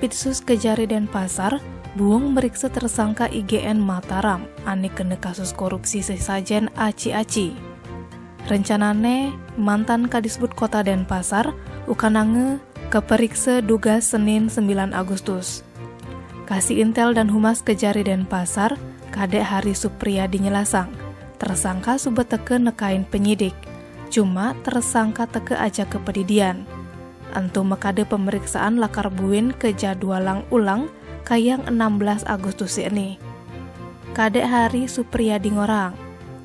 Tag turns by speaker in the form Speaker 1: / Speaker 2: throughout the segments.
Speaker 1: Kapitsus Kejari Denpasar buang meriksa tersangka IGN Mataram ane kena kasus korupsi sesajen aci-aci. Rencanane mantan Kadisbud Kota Denpasar ukanange keperiksa duga Senin 9 Agustus. Kasih Intel dan Humas Kejari Denpasar Kadek Hari Supriyadi nyelasang tersangka sudah teke nekain penyidik, cuma tersangka teke aja kepedidian. Antu mekade pemeriksaan lakar buin ke jadwalang ulang kayang 16 Agustus ini. Kadek Hari Supriyadi ngorang,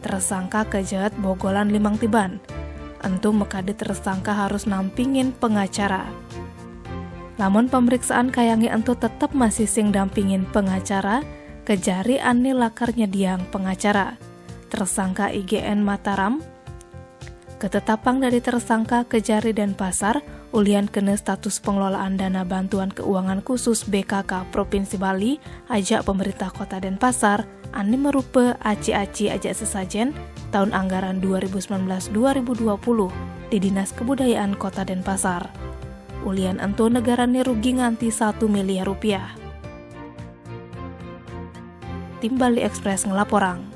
Speaker 1: tersangka kejahat bogolan limang tiban. Antu mekade tersangka harus nampingin pengacara. Lamun pemeriksaan kayangi antu tetap masih sing dampingin pengacara, Kejari ane lakar nyediang pengacara. Tersangka IGN Mataram, ketetapang dari tersangka Kejari Denpasar, ulian kena status pengelolaan dana bantuan keuangan khusus BKK Provinsi Bali, ajak pemerintah Kota Denpasar, ane merupa aci-aci ajak sesajen tahun anggaran 2019-2020 di Dinas Kebudayaan Kota Denpasar. Ulian entu negarane rugi nganti 1 miliar rupiah. Tim Bali Express ngelaporang.